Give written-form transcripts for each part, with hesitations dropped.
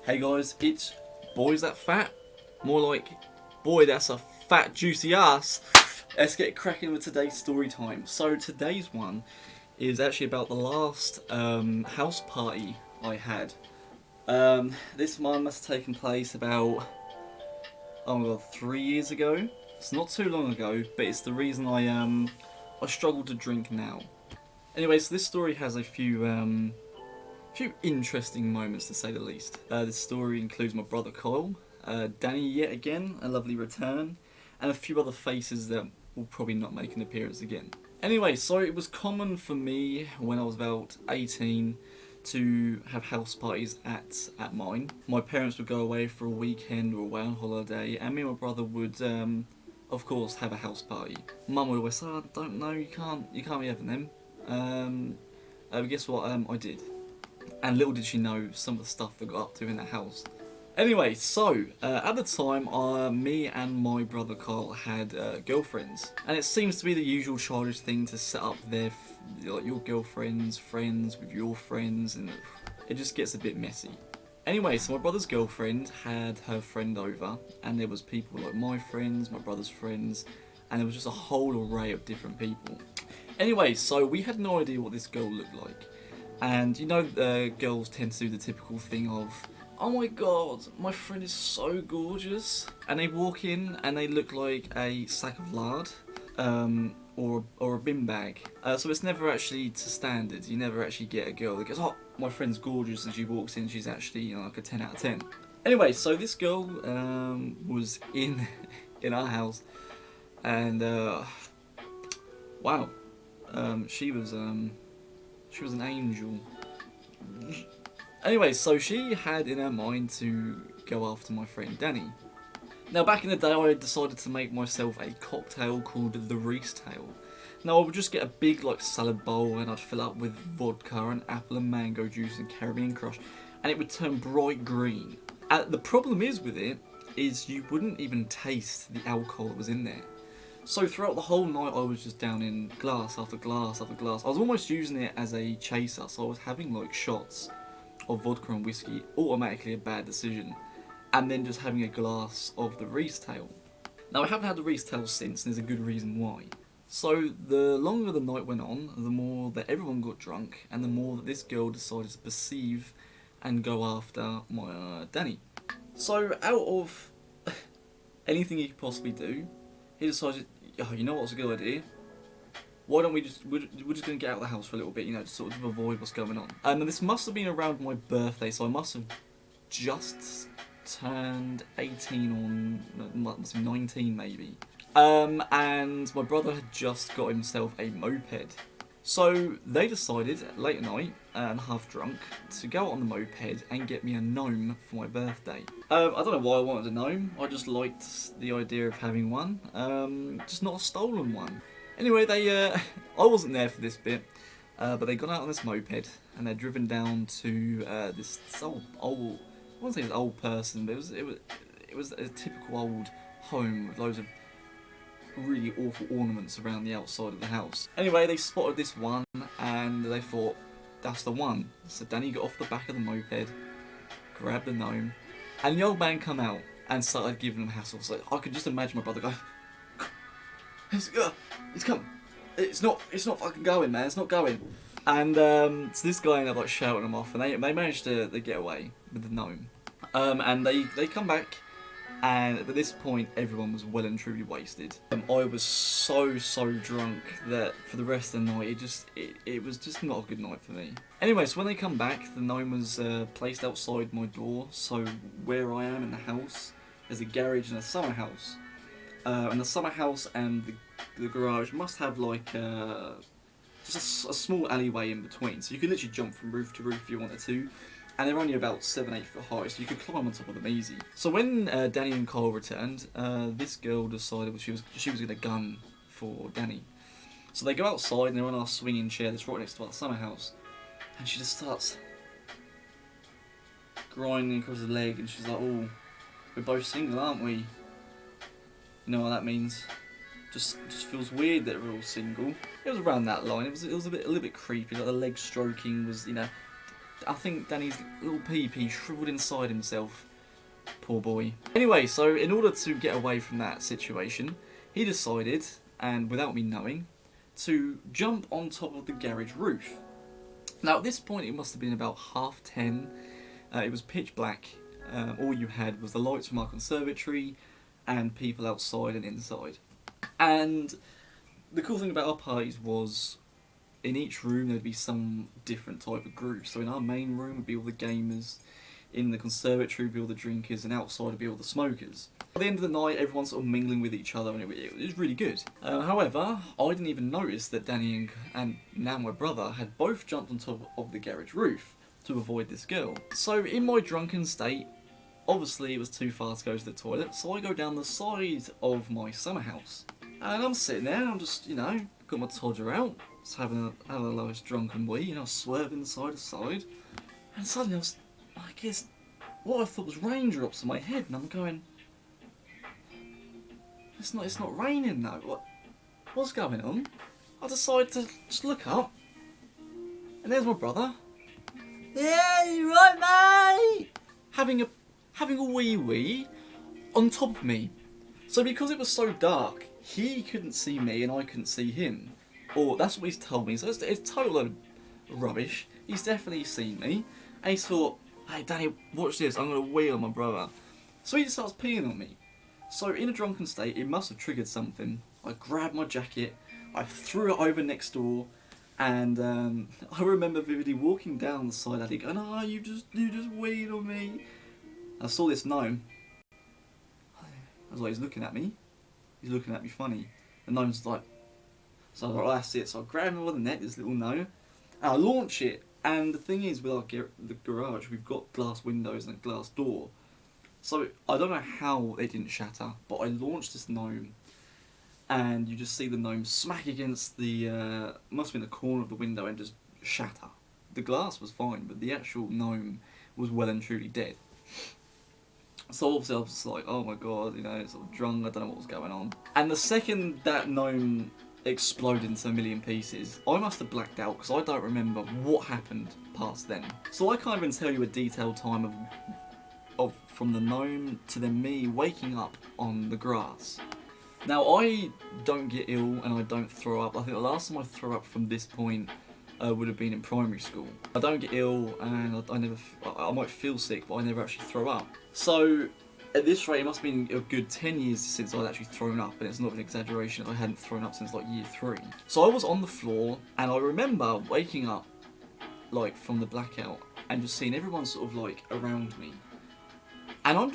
Hey guys, it's Boys That Fat. More like, boy that's a fat juicy ass. Let's get cracking with today's story time. So today's one is actually about the last house party I had. This one must have taken place about, oh my god, 3 years ago. It's not too long ago, but it's the reason I struggle to drink now. Anyway, so this story has a few interesting moments to say the least. This story includes my brother Kyle, Danny yet again, a lovely return, and a few other faces that will probably not make an appearance again. Anyway, so it was common for me when I was about 18 to have house parties at mine. My parents would go away for a weekend or away on holiday, and me and my brother would of course have a house party. Mum would always say, "I don't know, you can't be having them." But guess what? I did. And little did she know some of the stuff that got up to in that house. Anyway, so at the time, me and my brother Carl had girlfriends, and it seems to be the usual childish thing to set up your girlfriend's friends with your friends, and it just gets a bit messy. Anyway, so my brother's girlfriend had her friend over, and there was people like my friends, my brother's friends, and there was just a whole array of different people. Anyway, so we had no idea what this girl looked like. And you know, girls tend to do the typical thing of, "Oh my god, my friend is so gorgeous," and they walk in and they look like a sack of lard, or a bin bag. So it's never actually to standard. You never actually get a girl that goes, "Oh, my friend's gorgeous," and she walks in, she's actually like a 10 out of 10. Anyway, so this girl was in our house, and wow, she was an angel. Anyway, so she had in her mind to go after my friend Danny. Now, back in the day, I decided to make myself a cocktail called the Reece tail. Now, I would just get a big salad bowl, and I'd fill up with vodka and apple and mango juice and Caribbean Crush, and it would turn bright green. And the problem with it is you wouldn't even taste the alcohol that was in there. So throughout the whole night, I was just down in glass after glass after glass. I was almost using it as a chaser, so I was having shots of vodka and whiskey, automatically a bad decision, and then just having a glass of the Reece tail. Now, I haven't had the Reece tail since, and there's a good reason why. So the longer the night went on, the more that everyone got drunk, and the more that this girl decided to perceive and go after my Danny. So out of anything he could possibly do, he decided, "Oh, you know what's a good idea? Why don't we're just going to get out of the house for a little bit, to sort of avoid what's going on." And this must have been around my birthday, so I must have just turned 18 or must be 19 maybe. And my brother had just got himself a moped. So they decided, late at night, and half drunk, to go out on the moped and get me a gnome for my birthday. I don't know why I wanted a gnome, I just liked the idea of having one, just not a stolen one. Anyway, I wasn't there for this bit, but they got out on this moped, and they're driven down to this old, I wouldn't say it's an old person, but it was a typical old home with loads of really awful ornaments around the outside of the house. Anyway, they spotted this one, and they thought, "That's the one." So Danny got off the back of the moped, grabbed the gnome, and the old man come out and started giving them hassle. So I could just imagine my brother go, "It's come. It's not fucking going, man. It's not going." And so this guy ended up shouting them off, and they managed to get away with the gnome. And they come back. And at this point, everyone was well and truly wasted. I was so drunk that for the rest of the night, it was just not a good night for me. Anyway, so when they come back, the gnome was placed outside my door. So where I am in the house, there's a garage and a summer house. And the summer house and the garage must have just a small alleyway in between. So you could literally jump from roof to roof if you wanted to. And they're only about 7-8 foot high, so you could climb on top of them easy. So when Danny and Kyle returned, this girl decided she was going to gun for Danny. So they go outside and they're on our swinging chair that's right next to our summer house, and she just starts grinding across the leg, and she's like, "Oh, we're both single, aren't we?" You know what that means? Just feels weird that we're all single. It was around that line. It was a little bit creepy. Like the leg stroking was, I think Danny's little pee-pee shriveled inside himself. Poor boy. Anyway, so in order to get away from that situation, he decided, and without me knowing, to jump on top of the garage roof. Now at this point it must have been about 10:30. It was pitch black. All you had was the lights from our conservatory and people outside and inside. And the cool thing about our parties was in each room there'd be some different type of group. So in our main room would be all the gamers, in the conservatory would be all the drinkers, and outside would be all the smokers. At the end of the night everyone's sort of mingling with each other and it was really good. However, I didn't even notice that Danny and now my brother had both jumped on top of the garage roof to avoid this girl. So in my drunken state, obviously it was too far to go to the toilet, so I go down the side of my summer house. And I'm sitting there, I'm just, you know, got my todger out, just having a nice drunken wee, you know, swerving side to side. And suddenly I guess what I thought was raindrops on my head, and I'm going, it's not raining though. What's going on? I decide to just look up, and there's my brother. Yeah, you right, mate? Having a wee on top of me. So because it was so dark, he couldn't see me and I couldn't see him. Or that's what he's told me. So it's total load of rubbish. He's definitely seen me. And he thought, hey Danny, watch this, I'm going to wee on my brother. So he just starts peeing on me. So in a drunken state, it must have triggered something. I grabbed my jacket, I threw it over next door, and I remember vividly walking down the side alley going, oh, you just weed on me. I saw this gnome. I was like, he's looking at me. He's looking at me funny. The gnome's like, so I was like, oh, that's it. So I grab him by the neck, this little gnome, and I launch it. And the thing is, with the garage, we've got glass windows and a glass door. So I don't know how they didn't shatter, but I launched this gnome, and you just see the gnome smack against the, must have been the corner of the window and just shatter. The glass was fine, but the actual gnome was well and truly dead. So obviously I was just like, oh my god, you know, sort of drunk, I don't know what was going on. And the second that gnome exploded into a million pieces, I must have blacked out because I don't remember what happened past then. So I can't even tell you a detailed time of from the gnome to then me waking up on the grass. Now I don't get ill and I don't throw up. I think the last time I threw up from this point would have been in primary school. I don't get ill and I might feel sick, but I never actually throw up. So at this rate, it must have been a good 10 years since I'd actually thrown up, and it's not an exaggeration if I hadn't thrown up since like year 3. So I was on the floor, and I remember waking up like from the blackout and just seeing everyone sort of like around me, and I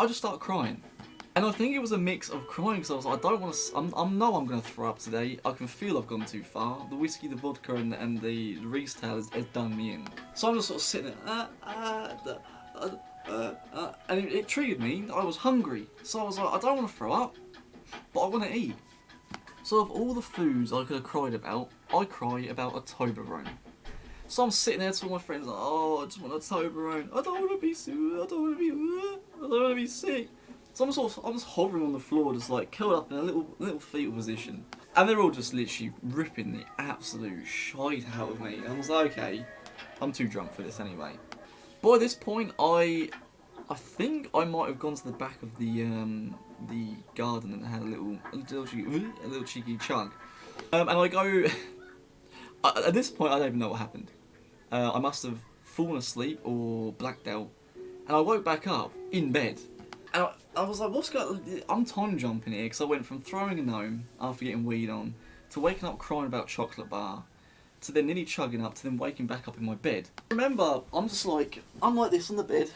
just started crying. And I think it was a mix of crying because I was like, I don't want to. I know I'm going to throw up today. I can feel I've gone too far. The whiskey, the vodka, and the Reece tail has done me in. So I'm just sort of sitting there, and it triggered me. I was hungry, so I was like, I don't want to throw up, but I want to eat. So of all the foods I could have cried about, I cry about a Toblerone. So I'm sitting there to all my friends like, oh, I just want a Toblerone. I don't want to be sick. I don't want to be sick. So I'm just hovering on the floor, just like curled up in a little fetal position, and they're all just literally ripping the absolute shite out of me. And I was like, okay, I'm too drunk for this anyway. By this point, I think I might have gone to the back of the garden and had a little cheeky chug. And I go. At this point, I don't even know what happened. I must have fallen asleep or blacked out, and I woke back up in bed. And I was like, what's going on? I'm time jumping here because I went from throwing a gnome after getting weed on to waking up crying about chocolate bar to then nearly chugging up to then waking back up in my bed. Remember, I'm like this on the bed,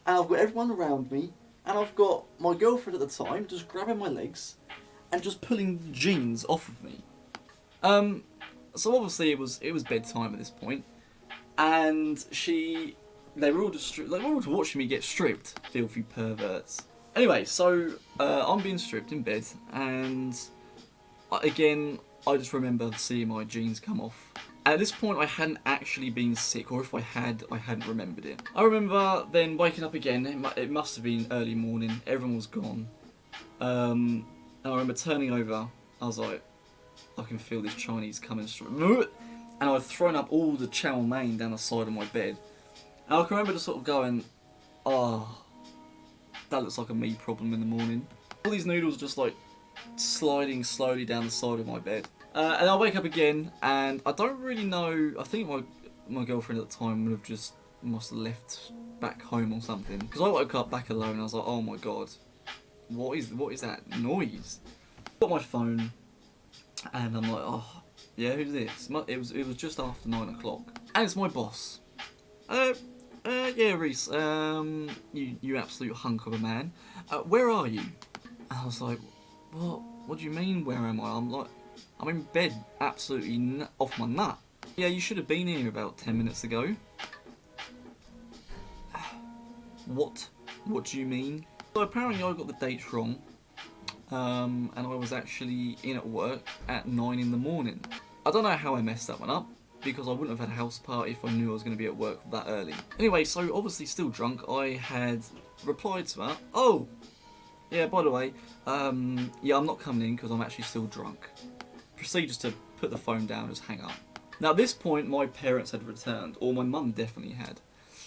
and I've got everyone around me, and I've got my girlfriend at the time just grabbing my legs and just pulling the jeans off of me. So obviously it was bedtime at this point, and they were all just watching me get stripped, filthy perverts. Anyway, so I'm being stripped in bed, and again, I just remember seeing my jeans come off. And at this point, I hadn't actually been sick, or if I hadn't remembered it. I remember then waking up again. It must have been early morning. Everyone was gone. And I remember turning over. I was like, I can feel this Chinese coming straight. and I'd thrown up all the chow mein down the side of my bed. And I can remember just sort of going, oh, that looks like a me problem in the morning. All these noodles just like sliding slowly down the side of my bed. And I wake up again, and I don't really know, I think my girlfriend at the time would have just must have left back home or something. Because I woke up back alone and I was like, oh my god, what is that noise? Got my phone, and I'm like, oh, yeah, who's this? It was just after 9 o'clock. And it's my boss. Yeah, Reece, you absolute hunk of a man. Where are you? And I was like, what do you mean, where am I? I'm like, I'm in bed, absolutely off my nut. Yeah, you should have been here about 10 minutes ago. What? What do you mean? So apparently I got the dates wrong, and I was actually in at work at 9 in the morning. I don't know how I messed that one up, because I wouldn't have had a house party if I knew I was going to be at work that early. Anyway, so obviously still drunk, I had replied to her, oh, yeah, by the way, yeah, I'm not coming in because I'm actually still drunk. Proceeds to put the phone down and just hang up. Now at this point, my parents had returned, or my mum definitely had.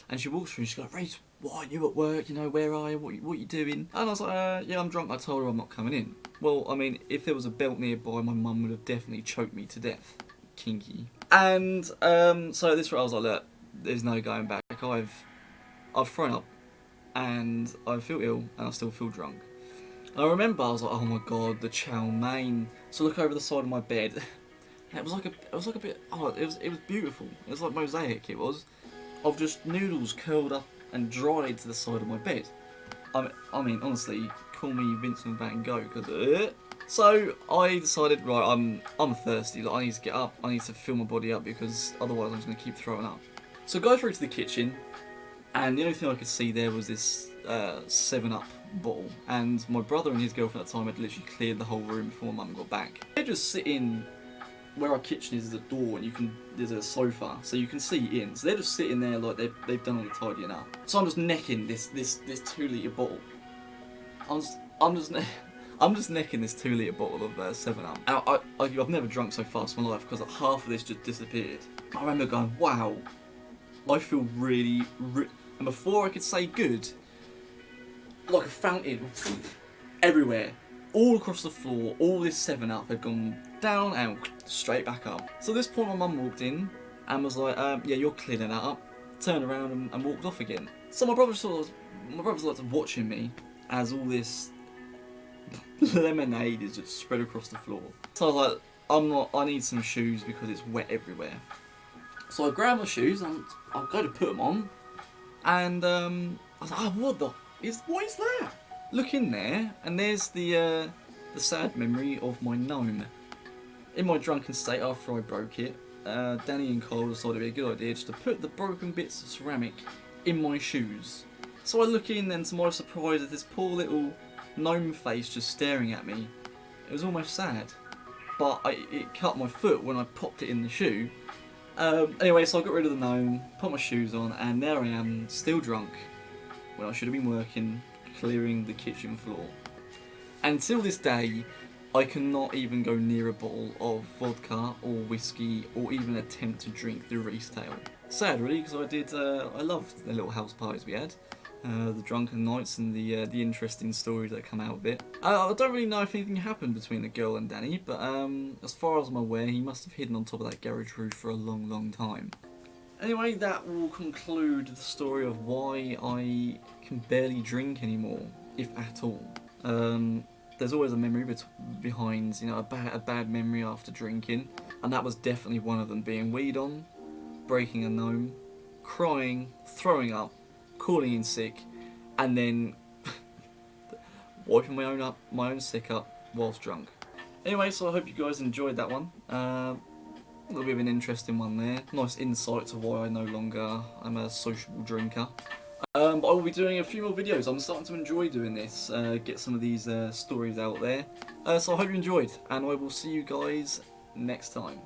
And she walks through and she's like, Reece, why are you at work? You know, where are you? What are you doing? And I was like, yeah, I'm drunk. I told her I'm not coming in. Well, I mean, if there was a belt nearby, my mum would have definitely choked me to death. Kinky. And so at this point I was like, look, there's no going back. I've thrown up, and I feel ill, and I still feel drunk. And I remember I was like, oh my god, the chow mein. So I look over the side of my bed, and it was like a bit. Oh, it was beautiful. It was like mosaic. It was, of just noodles curled up and dried to the side of my bed. I mean, honestly, call me Vincent Van Gogh, because. So I decided, right, I'm thirsty. Like, I need to get up. I need to fill my body up, because otherwise I'm just gonna keep throwing up. So I go through to the kitchen, and the only thing I could see there was this 7-Up bottle. And my brother and his girlfriend at the time had literally cleared the whole room before my mum got back. They're just sitting where our kitchen is, there's a door, and there's a sofa, so you can see in. So they're just sitting there like they've done all the tidying up. So I'm just necking this 2-litre bottle. I'm just necking this 2-litre bottle of 7-Up. And I've never drunk so fast in my life, because half of this just disappeared. I remember going, wow, I feel really and before I could say good, like a fountain everywhere, all across the floor, all this 7-Up had gone down and straight back up. So at this point my mum walked in and was like, yeah, you're cleaning that up. Turned around and walked off again. So my brother's like watching me as all this lemonade is just spread across the floor. So I was like, I need some shoes because it's wet everywhere. So I grab my shoes and I'll go to put them on, and I was like, oh, what is that? Look in there, and there's the sad memory of my gnome. In my drunken state after I broke it, Danny and Cole decided it'd be a good idea just to put the broken bits of ceramic in my shoes. So I look in, and to my surprise, there's this poor little gnome face just staring at me. It was almost sad, but it cut my foot when I popped it in the shoe. Anyway, so I got rid of the gnome, put my shoes on, and there I am, still drunk, when I should have been working, clearing the kitchen floor. And until this day, I cannot even go near a bottle of vodka or whiskey, or even attempt to drink the Reece tail. Sad really, because I loved the little house parties we had. The drunken nights and the interesting stories that come out of it. I don't really know if anything happened between the girl and Danny, but as far as I'm aware, he must have hidden on top of that garage roof for a long time. Anyway, that will conclude the story of why I can barely drink anymore, if at all. There's always a memory behind, you know, a bad memory after drinking, and that was definitely one of them, being weed on, breaking a gnome, crying, throwing up, calling in sick, and then wiping my own sick up whilst drunk. Anyway, so I hope you guys enjoyed that one. A little bit of an interesting one there. Nice insight to why I no longer am a sociable drinker. But I will be doing a few more videos. I'm starting to enjoy doing this, get some of these stories out there. So I hope you enjoyed, and I will see you guys next time.